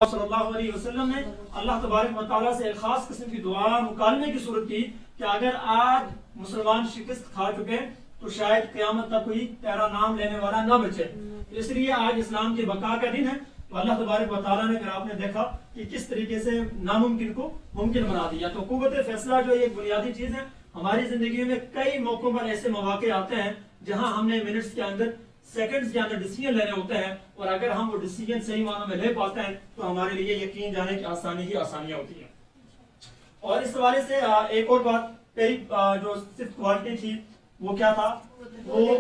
صلی اللہ علیہ وسلم نے اللہ تبارک و تعالیٰ سے ایک خاص قسم کی دعا مکالمے کی صورت کی کہ اگر آج مسلمان شکست کھا چکے تو شاید قیامت تک کوئی تیرا نام لینے والا نہ بچے. اس لیے آج اسلام کے بقا کا دن ہے. تو اللہ تبارک و تعالیٰ نے پھر آپ نے دیکھا کہ کس طریقے سے ناممکن کو ممکن بنا دیا. تو قوت فیصلہ جو ایک بنیادی چیز ہے ہماری زندگی میں کئی موقعوں پر ایسے مواقع آتے ہیں جہاں ہم نے منٹس کے اندر سیکنڈز کے اندر ڈیسیجن لینے ہوتے ہیں اور اگر ہم وہ ڈیسیجن صحیح معنوں میں لے پاتے ہیں تو ہمارے لیے یقین جانے کی آسانی ہی آسانیاں ہوتی ہیں. اور اس حوالے سے ایک اور بات پہلی جو صرف کوالٹی تھی وہ کیا تھا, وہ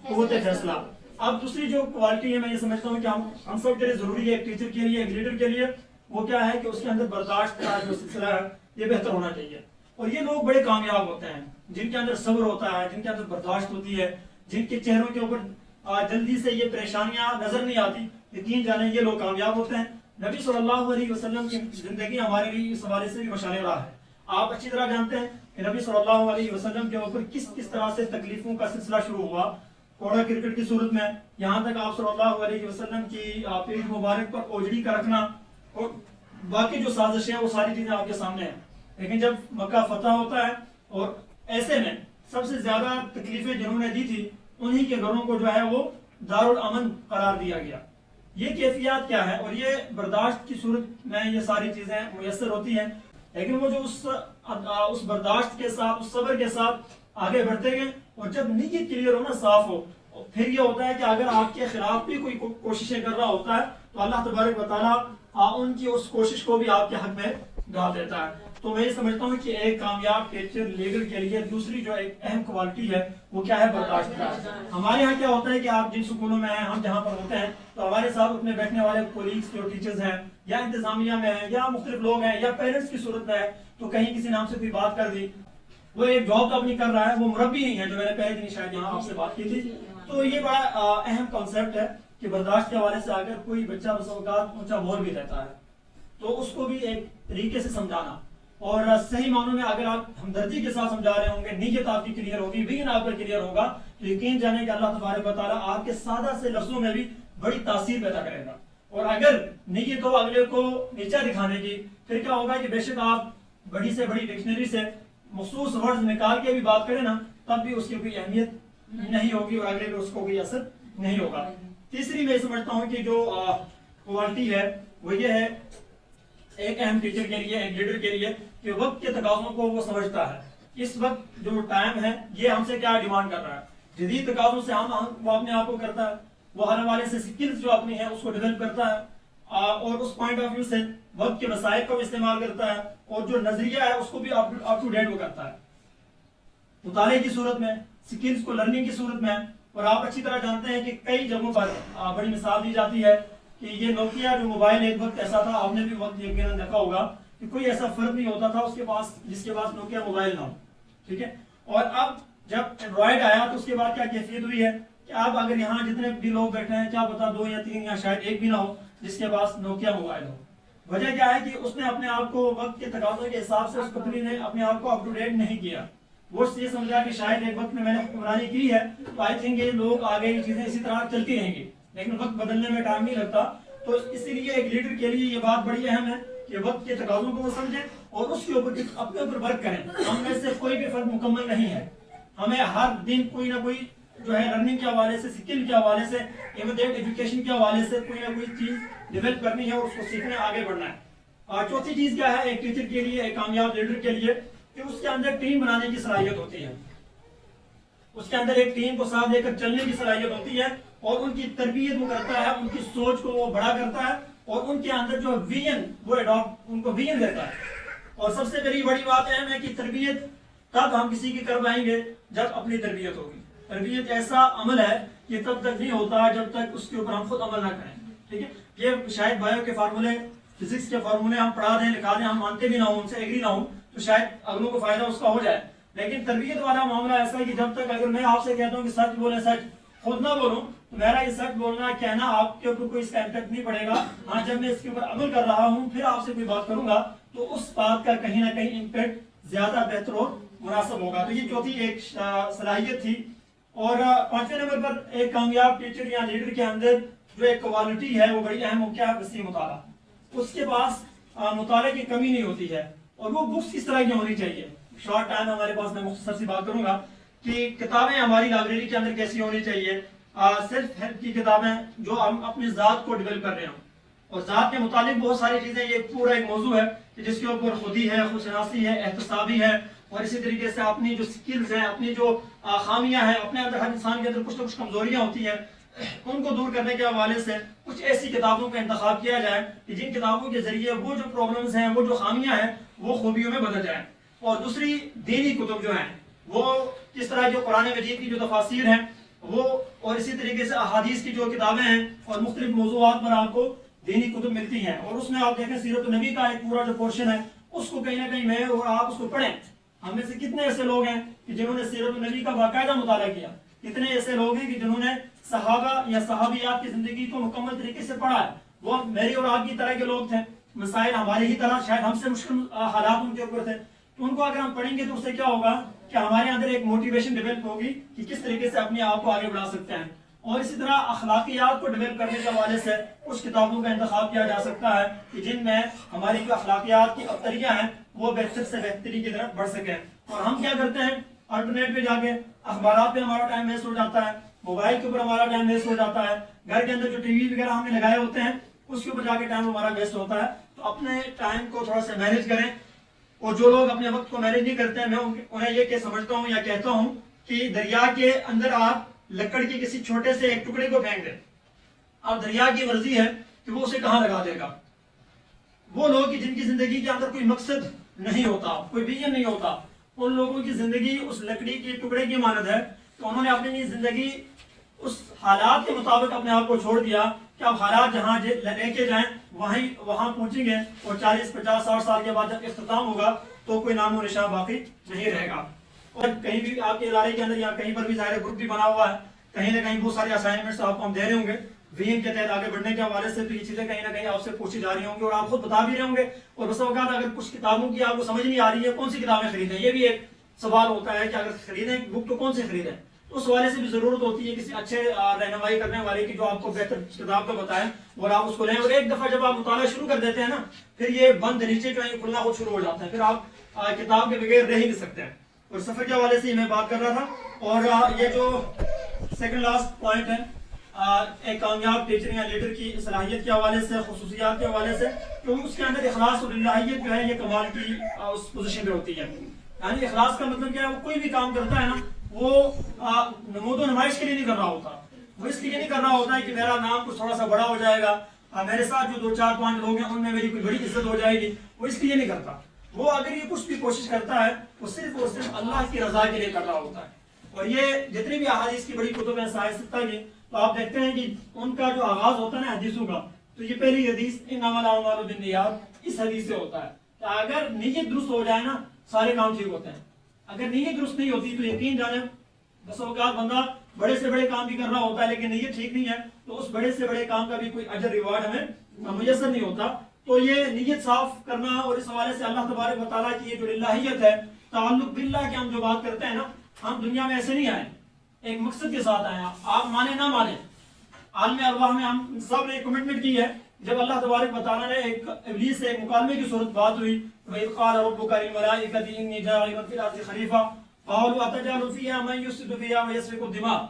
قوت فیصلہ. اب دوسری جو کوالٹی ہے میں یہ سمجھتا ہوں کہ ہم سب کے لیے ضروری ہے, ایک ٹیچر کے لیے, ایک لیڈر کے لیے, وہ کیا ہے کہ اس کے اندر برداشت کا جو سلسلہ ہے یہ بہتر ہونا چاہیے. اور یہ لوگ بڑے کامیاب ہوتے ہیں جن کے اندر صبر ہوتا ہے, جن کے اندر برداشت ہوتی ہے, جن کے چہروں کے اوپر جلدی سے یہ پریشانیاں نظر نہیں آتی. یقین جانے یہ لوگ کامیاب ہوتے ہیں. نبی صلی اللہ علیہ وسلم کی زندگی ہمارے لیے اس حوالے سے بھی مشعل راہ ہے. آپ اچھی طرح جانتے ہیں کہ نبی صلی اللہ علیہ وسلم کے اوپر کس طرح سے تکلیفوں کا سلسلہ شروع ہوا. کوڑا کرکٹ کی صورت میں یہاں تک آپ صلی اللہ علیہ وسلم کی پیٹھ مبارک پر اوجڑی کا رکھنا اور باقی جو سازشیں ہیں وہ ساری چیزیں آپ کے سامنے ہیں. لیکن جب مکہ فتح ہوتا ہے اور ایسے میں سب سے زیادہ تکلیفیں جنہوں نے دی تھی انہی کے گھروں کو جو ہے وہ دارالامن قرار دیا گیا. یہ کیفیات کیا ہے اور یہ برداشت کی صورت میں یہ ساری چیزیں میسر ہوتی ہیں. لیکن وہ جو اس برداشت کے ساتھ, اس صبر کے ساتھ آگے بڑھتے گئے اور جب نیت کلیئر ہو نا, صاف ہو, پھر یہ ہوتا ہے کہ اگر آپ کے خلاف بھی کوئی کوششیں کر رہا ہوتا ہے تو اللہ تبارک و تعالیٰ ان کی اس کوشش کو بھی آپ کے حق میں ڈال دیتا ہے. تو میں یہ سمجھتا ہوں کہ ایک کامیاب ٹیچر لیڈر کے لیے دوسری جو ایک اہم کوالٹی ہے وہ کیا ہے, برداشت. ہمارے یہاں کیا ہوتا ہے کہ آپ جن سکولوں میں ہیں, ہم جہاں پر ہوتے ہیں تو ہمارے ساتھ اپنے بیٹھنے والے کولیگز جو ٹیچرز ہیں یا انتظامیہ میں ہیں یا مختلف لوگ ہیں یا پیرنٹس کی صورت میں ہے تو کہیں کسی نام سے کوئی بات کر دی, وہ ایک جاب تو اپنی کر رہا ہے, وہ مربی نہیں ہے جو میں نے پہلے دن شاید یہاں آپ سے بات کی تھی. تو یہ بڑا اہم کانسیپٹ ہے کہ برداشت کے حوالے سے اگر کوئی بچہ بس اوقات اونچا بول بھی رہتا ہے تو اس کو بھی ایک طریقے سے سمجھانا اور صحیح معنوں میں اگر آپ ہمدردی کے ساتھ سمجھا رہے ہوں گے, نیت آپ کی کلیئر ہوگی, ویژن آپ کا کلیئر ہوگا تو یقین جانے کہ اللہ تبارک و تعالیٰ آپ کے سادہ سے لفظوں میں بھی بڑی تاثیر پیدا کرے گا. اور اگر نیت ہو اگلے کو نیچا دکھانے کی پھر کیا ہوگا کہ بے شک آپ بڑی سے بڑی ڈکشنری سے مخصوص ورڈز نکال کے بھی بات کریں نا تب بھی اس کی کوئی اہمیت نہیں ہوگی اور اگلے پہ اس کو کوئی اثر نہیں ہوگا. تیسری میں سمجھتا ہوں کہ جو کوالٹی ہے وہ یہ ہے ایک اہم ٹیچر کے لیے, ایک لیڈر کے لیے, کہ وقت کے تقاضوں کو وہ سمجھتا ہے. اس وقت جو ٹائم ہے یہ ہم سے کیا ڈیمانڈ کر رہا ہے, جدید تقاضوں سے وہ اپنے آپ کو کرتا ہے, وہ ہر حوالے سے سکلز جو اپنی ہیں اس کو ڈیولپ کرتا ہے اور اس پوائنٹ آف ویو سے وقت کے وسائل کو استعمال کرتا ہے اور جو نظریہ ہے اس کو بھی اپ ٹو ڈیٹ وہ کرتا ہے مطالعے کی صورت میں, سکلز کو لرننگ کی صورت میں. اور آپ اچھی طرح جانتے ہیں کہ کئی جگہوں پر بڑی مثال دی جاتی ہے کہ یہ نوکیا جو موبائل ایک وقت ایسا تھا, آپ نے بھی وقت یقیناً دیکھا ہوگا کہ کوئی ایسا فرد نہیں ہوتا تھا اس کے پاس جس کے پاس نوکیا موبائل نہ ہو. ٹھیک ہے, اور اب جب اینڈرائڈ آیا تو اس کے بعد کیا کیفیت ہوئی ہے کہ آپ اگر یہاں جتنے بھی لوگ بیٹھے ہیں کیا پتا 2 یا 3 یا شاید ایک بھی نہ ہو جس کے پاس نوکیا موبائل ہو. وجہ کیا ہے کہ اس نے اپنے آپ کو وقت کے تقاضوں کے حساب سے اس کمپنی نے اپنے آپ کو اپ ٹو ڈیٹ نہیں کیا. وہ یہ سمجھا کہ شاید ایک وقت میں نے حکمرانی کی ہے تو آئی تھنک یہ لوگ آگے یہ چیزیں اسی طرح چلتی رہیں گی, لیکن وقت بدلنے میں ٹائم نہیں لگتا. تو اسی لیے ایک لیڈر کے لیے یہ بات بڑی اہم ہے کہ وقت کے تقاضوں کو وہ سمجھیں اور اس کے اوپر اپنے اوپر ورک کریں. ہم میں سے کوئی بھی فرد مکمل نہیں ہے, ہمیں ہر دن کوئی نہ کوئی جو ہے لرننگ کے حوالے سے, سکل کے حوالے سے, ایجوکیشن کے حوالے سے کوئی نہ کوئی چیز ڈیولپ کرنی ہے اور اس کو سیکھنے آگے بڑھنا ہے. اور چوتھی چیز کیا ہے ایک ٹیچر کے لیے, ایک کامیاب لیڈر کے لیے, کہ اس کے اندر ٹیم بنانے کی صلاحیت ہوتی ہے. اس کے اندر ایک ٹیم کو ساتھ لے کر چلنے کی صلاحیت ہوتی ہے اور ان کی تربیت وہ کرتا ہے, ان کی سوچ کو وہ بڑا کرتا ہے اور ان کے اندر جو ویژن وہ ان کو ویژن دیتا ہے. اور سب سے بڑی بات اہم ہے کہ تربیت کب ہم کسی کی کر پائیں گے جب اپنی تربیت ہوگی. تربیت ایسا عمل ہے کہ تب تک نہیں ہوتا جب تک اس کے اوپر ہم خود عمل نہ کریں. ٹھیک ہے, یہ شاید بایو کے فارمولے, فزکس کے فارمولے ہم پڑھا دیں, لکھا دیں, ہم مانتے بھی نہ ہوں, ان سے ایگری نہ ہوں تو شاید اگلوں کو فائدہ اس کا ہو جائے. لیکن تربیت والا معاملہ ایسا ہے کہ جب تک اگر میں آپ سے کہتا ہوں کہ سچ بولیں, سچ خود نہ بولوں تو میرا یہ سچ بولنا کہنا آپ کے اوپر کوئی اس کا امپیکٹ نہیں پڑے گا. ہاں جب میں اس کے اوپر عمل کر رہا ہوں پھر آپ سے کوئی بات کروں گا تو اس بات کا کہیں نہ کہیں امپیکٹ زیادہ بہتر اور مناسب ہوگا. تو یہ چوتھی ایک صلاحیت تھی. اور 5ویں نمبر پر ایک کامیاب ٹیچر یا لیڈر کے اندر جو ایک کوالٹی ہے وہ بڑی اہم ہو, کیا وسیع مطالعہ. اس کے پاس مطالعے کی کمی نہیں ہوتی ہے. اور وہ بکس کس طرح کی ہونی چاہیے؟ شارٹ ٹائم ہمارے پاس، میں مختصر سی بات کروں گا کہ کتابیں ہماری لائبریری کے اندر کیسی ہونی چاہیے. سیلف ہیلپ کی کتابیں جو ہم اپنی ذات کو ڈیولپ کر رہے ہوں، اور ذات کے متعلق بہت ساری چیزیں، یہ پورا ایک موضوع ہے کہ جس کے اوپر خودی ہے، خود شناسی ہے، احتسابی ہے، اور اسی طریقے سے اپنی جو سکلز ہیں، اپنی جو خامیاں ہیں، اپنے اندر ہر انسان کے اندر کچھ نہ کچھ کمزوریاں ہوتی ہیں، ان کو دور کرنے کے حوالے سے کچھ ایسی کتابوں کا انتخاب کیا جائے کہ جن کتابوں کے ذریعے وہ جو پرابلمز ہیں، وہ جو خامیاں ہیں، وہ خوبیوں میں بدل جائیں. اور دوسری دینی کتب جو ہیں وہ کس طرح جو قرآن مجید کی جو تفاسیر ہیں وہ، اور اسی طریقے سے احادیث کی جو کتابیں ہیں اور مختلف موضوعات پر آپ کو دینی کتب ملتی ہیں. اور اس میں آپ دیکھیں سیرت النبی کا ایک پورا جو پورشن ہے اس کو کہیں نہ کہیں میں اور آپ اس کو پڑھیں. ہم میں سے کتنے ایسے لوگ ہیں کہ جنہوں نے سیرت النبی کا باقاعدہ مطالعہ کیا؟ کتنے ایسے لوگ ہیں کہ جنہوں نے صحابہ یا صحابیات کی زندگی کو مکمل طریقے سے پڑھا ہے؟ وہ میری اور آپ کی طرح کے لوگ تھے، مسائل ہمارے ہی طرح، شاید ہم سے مشکل حالات ان کے اوپر تھے. تو ان کو اگر ہم پڑھیں گے تو اس سے کیا ہوگا کہ ہمارے اندر ایک موٹیویشن ڈیولپ ہوگی کہ کس طریقے سے اپنے آپ کو آگے بڑھا سکتے ہیں. اور اسی طرح اخلاقیات کو ڈیولپ کرنے کے حوالے سے کچھ کتابوں کا انتخاب کیا جا سکتا ہے کہ جن میں ہماری جو اخلاقیات کی ابتریاں ہیں وہ بہتر سے بہتری کی طرف بڑھ سکیں. اور ہم کیا کرتے ہیں؟ انٹرنیٹ پہ جا کے اخبارات پہ ہمارا ٹائم ویسٹ ہو جاتا ہے، موبائل کے اوپر ہمارا ٹائم ویسٹ ہو جاتا ہے، گھر کے اندر جو ٹی وی وغیرہ ہم نے لگائے ہوتے ہیں اس کے اوپر جا کے ٹائم ہمارا ویسٹ ہوتا ہے. تو اپنے ٹائم کو تھوڑا سا مینیج کریں. اور جو لوگ اپنے وقت کو مینیج نہیں کرتے ہیں، میں انہیں یہ کہ سمجھتا ہوں یا کہتا ہوں کہ دریا کے اندر آپ لکڑ کے کسی چھوٹے سے ایک ٹکڑے کو پھینک دیں، اب دریا کی مرضی ہے کہ وہ اسے کہاں لگا دے گا. وہ لوگ جن کی زندگی کے اندر کوئی مقصد نہیں ہوتا، کوئی ویژن نہیں ہوتا، ان لوگوں کی زندگی اس لکڑی کے ٹکڑے کی مانند ہے. تو انہوں نے اپنی زندگی اس حالات کے مطابق اپنے آپ کو چھوڑ دیا کہ اب حالات جہاں لے کے جائیں وہاں پہنچیں گے، اور 40 50 60 سال کے بعد جب اختتام ہوگا تو کوئی نام و نشان باقی نہیں رہے گا. اور کہیں بھی آپ کے ادارے کے اندر یا کہیں پر بھی ظاہر گروپ بھی بنا ہوا ہے، کہیں نہ کہیں بہت سارے اسائنمنٹس آپ کو ہم دے رہے ہوں گے وین کے تحت آگے بڑھنے کے حوالے سے. تو یہ چیزیں کہیں نہ کہیں آپ سے پوچھی جا رہی ہوں گی اور آپ خود بتا بھی رہے ہوں گے. اور بس اوقات اگر کچھ کتابوں کی آپ کو سمجھ نہیں آ رہی ہے کون سی کتابیں خریدیں، یہ بھی ایک سوال ہوتا ہے کہ اگر خریدیں بک تو کون سی خریدیں. تو اس حوالے سے بھی ضرورت ہوتی ہے کسی اچھے رہنمائی کرنے والے کی جو آپ کو بہتر کتاب کا بتائیں اور آپ اس کو لیں. اور ایک دفعہ جب آپ مطالعہ شروع کر دیتے ہیں نا، پھر یہ بند نیچے جو ہے کھلنا خود شروع ہو جاتا ہے، پھر آپ کتاب کے بغیر رہ ہی نہیں سکتے ہیں. اور سفر کے حوالے سے میں بات کر رہا تھا. اور یہ جو سیکنڈ لاسٹ پوائنٹ ہے ایک کامیاب ٹیچر یا لیڈر کی صلاحیت کے حوالے سے، خصوصیات کے حوالے سے، تو اس کے اندر اخلاص اور للہیت جو ہے یہ کمال کی اس پوزیشن پہ ہوتی ہے. یعنی اخلاص کا مطلب کیا ہے؟ وہ کوئی بھی کام کرتا ہے نا، وہ نمود و نمائش کے لیے نہیں کر رہا ہوتا، وہ اس لیے نہیں کر رہا ہوتا ہے کہ میرا نام کچھ تھوڑا سا بڑا ہو جائے گا، میرے ساتھ جو 2 4 5 لوگ ہیں ان میں میری کوئی بڑی عزت ہو جائے گی. وہ اس لیے نہیں کرتا. وہ اگر یہ کچھ بھی کوشش کرتا ہے وہ صرف اور صرف اللہ کی رضا کے لیے کر رہا ہوتا ہے. اور یہ جتنی بھی احادیث کی بڑی کتب ہیں سائنسداں کی، تو آپ دیکھتے ہیں کہ ان کا جو آغاز ہوتا ہے نا حدیثوں کا، تو یہ پہلی حدیث انما الاعمال بالنیات اس حدیث سے ہوتا ہے. کہ اگر نیت درست ہو جائے نا سارے کام ٹھیک ہوتے ہیں. اگر نیت درست نہیں ہوتی تو یقین جانیں بس اوقات بندہ بڑے سے بڑے کام بھی کر رہا ہوتا ہے لیکن نیت ٹھیک نہیں ہے تو اس بڑے سے بڑے کام کا بھی کوئی اجر ریوارڈ ہمیں میسر نہیں ہوتا. تو یہ نیت صاف کرنا، اور اس حوالے سے اللہ تبارک و تعالیٰ کی یہ جو للہیت ہے، تعلق باللہ کی ہم جو بات کرتے ہیں نا، ہم دنیا میں ایسے نہیں آئے، ایک مقصد کے ساتھ آئے. آپ مانے نہ مانے، عالم ارواح میں ہم سب نے کمٹمنٹ کی ہے. جب اللہ تبارک و تعالیٰ نے ایک ابلیس سے ایک مکالمے کی صورت بات ہوئی، وَإِذْ قَالَ رَبُّكَ لِلْمَلَائِكَةِ إِنِّي جَاعِلٌ فِي الْأَرْضِ خَلِيفَةً قَالُوا أَتَجْعَلُ فِيهَا مَن يُفْسِدُ فِيهَا وَيَسْفِكُ الدِّمَاءَ.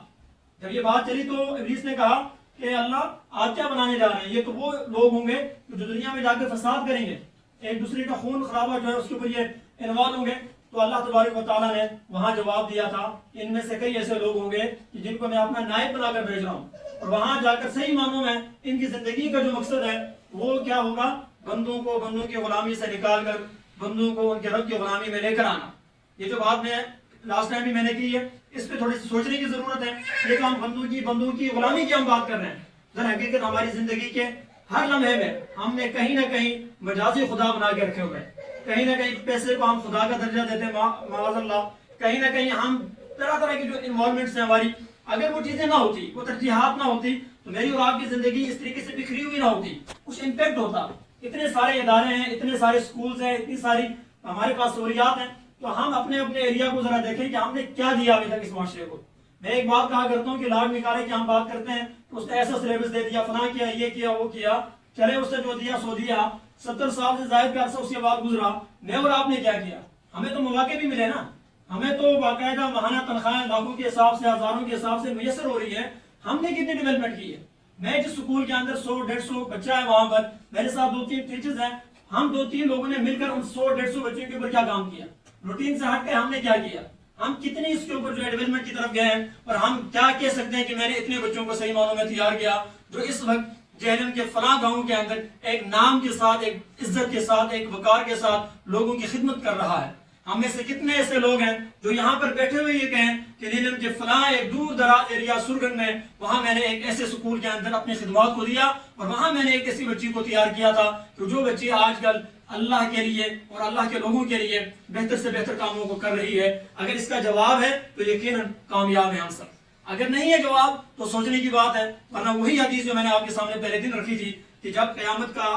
جب یہ بات چلی تو ابلیس نے کہا کہ اللہ آپ کیا بنانے جا رہے ہیں؟ یہ تو وہ لوگ ہوں گے جو دنیا میں جا کے فساد کریں گے، ایک دوسرے کا خون خرابہ جو ہے اس کے اوپر یہ انوالو ہوں گے. تو اللہ تبارک و تعالیٰ نے وہاں جواب دیا تھا کہ ان میں سے کئی ایسے لوگ ہوں گے کہ جن کو میں اپنا نائب بنا کر بھیج رہا ہوں، اور وہاں جا کر صحیح معنوں میں ان کی زندگی کا جو مقصد ہے وہ کیا ہوگا؟ بندوں کو بندوں کی غلامی سے نکال کر بندوں کو ان کے رب کی غلامی میں لے کر آنا. یہ جو بات میں لاسٹ ٹائم بھی میں نے کی ہے، اس پہ تھوڑی سی سوچنے کی ضرورت ہے. یہ تو ہم بندوں کی غلامی کی ہم بات کر رہے ہیں، در حقیقت ہماری زندگی کے ہر لمحے میں ہم نے کہیں نہ کہیں مجازی خدا بنا کے رکھے ہوئے، کہیں نہ کہیں پیسے کو ہم خدا کا درجہ دیتے ہیں معاذ اللہ، کہیں نہ کہیں ہم طرح طرح کی جو انوالومنٹس ہیں ہماری، اگر وہ چیزیں نہ ہوتی، وہ ترجیحات نہ ہوتی تو میری اور آپ کی زندگی اس طریقے سے بکھری ہوئی نہ ہوتی، کچھ امپیکٹ ہوتا. اتنے سارے ادارے ہیں، اتنے سارے سکولز ہیں، اتنی ساری ہمارے پاس سہولیات ہیں. تو ہم اپنے اپنے ایریا کو ذرا دیکھیں کہ ہم نے کیا دیا ابھی تک اس معاشرے کو. میں ایک بات کہا کرتا ہوں کہ لاڈ نکالے کی ہم بات کرتے ہیں تو اس نے ایسا سلیبس دے دیا، فلاں کیا، یہ کیا، وہ کیا. چلے اس نے جو دیا سو دیا، 70 سال سے زائد کا عرصہ اس کے بعد گزرا، میں اور آپ نے کیا کیا؟ ہمیں تو مواقع بھی ملے نا، ہمیں تو باقاعدہ ماہانہ تنخواہیں لاکھوں کے حساب سے، ہزاروں کے حساب سے میسر ہو رہی ہے، ہم نے کتنی ڈیولپمنٹ کی ہے؟ میں جس سکول کے اندر 100-150 بچہ ہے، وہاں پر میرے ساتھ 2-3 ٹیچرز ہیں، ہم 2-3 لوگوں نے مل کر ان 100-150 بچوں کے اوپر کیا کام کیا؟ روٹین سے ہٹ کے ہم نے کیا کیا؟ ہم کتنی اس کے اوپر جو ہے ڈیولپمنٹ کی طرف گئے ہیں، اور ہم کیا کہہ سکتے ہیں کہ میں نے اتنے بچوں کو صحیح معنوں میں تیار کیا جو اس وقت جہلم کے فلاں گاؤں کے اندر ایک نام کے ساتھ، ایک عزت کے ساتھ، ایک وقار کے ساتھ لوگوں کی خدمت کر رہا ہے۔ ہم میں سے کتنے ایسے لوگ ہیں جو یہاں پر بیٹھے ہوئے یہ کہیں کہ جہلم کے فلاں ایک دور دراز ایریا سرگن میں، وہاں میں نے ایک ایسے سکول کے اندر اپنی خدمات کو دیا، اور وہاں میں نے ایک ایسی بچی کو تیار کیا تھا کہ جو بچی آج کل اللہ کے لیے اور اللہ کے لوگوں کے لیے بہتر سے بہتر کاموں کو کر رہی ہے۔ اگر اس کا جواب ہے تو یقیناً کامیاب ہیں ہم سب، اگر نہیں ہے جواب تو سوچنے کی بات ہے۔ ورنہ وہی حدیث جو میں نے آپ کے سامنے پہلے دن رکھی تھی کہ جب قیامت کا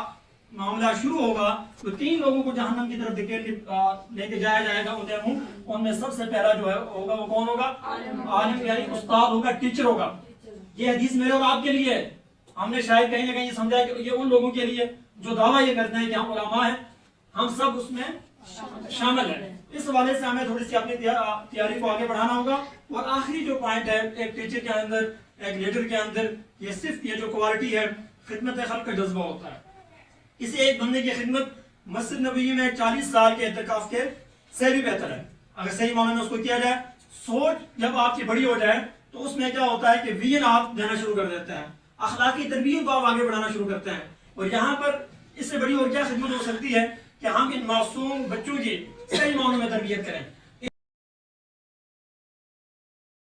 معاملہ شروع ہوگا تو 3 لوگوں کو جہنم کی طرف لے کے جایا جائے گا، ان میں سب سے پہلا جو ہے ہوگا وہ کون ہوگا؟ عالم، یعنی استاد ہوگا، ٹیچر ہوگا۔ یہ حدیث میرے اور آپ کے لیے ہے۔ ہم نے شاید کہیں نہ کہیں یہ سمجھا ہے کہ یہ ان لوگوں کے لیے جو دعویٰ یہ کرتے ہیں کہ ہم علماء ہیں، ہم سب اس میں شامل ہیں۔ اس حوالے سے ہمیں تھوڑی سی اپنی تیاری کو آگے بڑھانا ہوگا۔ اور آخری جو پوائنٹ ہے ایک ٹیچر کے اندر، ایک لیڈر کے اندر، یہ صرف یہ جو کوالٹی ہے خدمت خلق کا جذبہ ہوتا ہے۔ اسے ایک بندے کی خدمت مسجد نبوی میں 40 سال کے اعتکاف کے سے بھی بہتر ہے اگر صحیح معنوں میں اس کو کیا جائے۔ سوچ جب آپ کی بڑی ہو جائے تو اس میں کیا ہوتا ہے کہ ویژن آپ دینا شروع کر دیتے ہیں، اخلاقی تربیت کو آپ آگے بڑھانا شروع کرتے ہیں۔ اور یہاں پر اس سے بڑی اور کیا خدمت ہو سکتی ہے کہ ہم ان معصوم بچوں کی صحیح معنوں میں تربیت کریں۔